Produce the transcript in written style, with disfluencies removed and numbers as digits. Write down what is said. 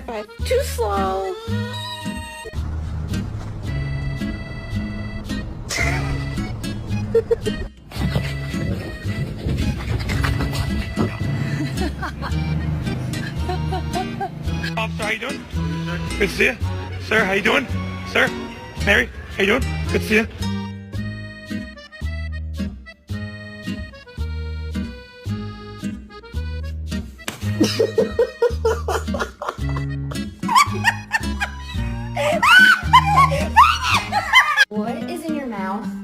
High five. Too slow. Officer, how you doing? Good to see you. Sir, how you doing? Sir? Mary, how you doing? Good to see you. What is in your mouth?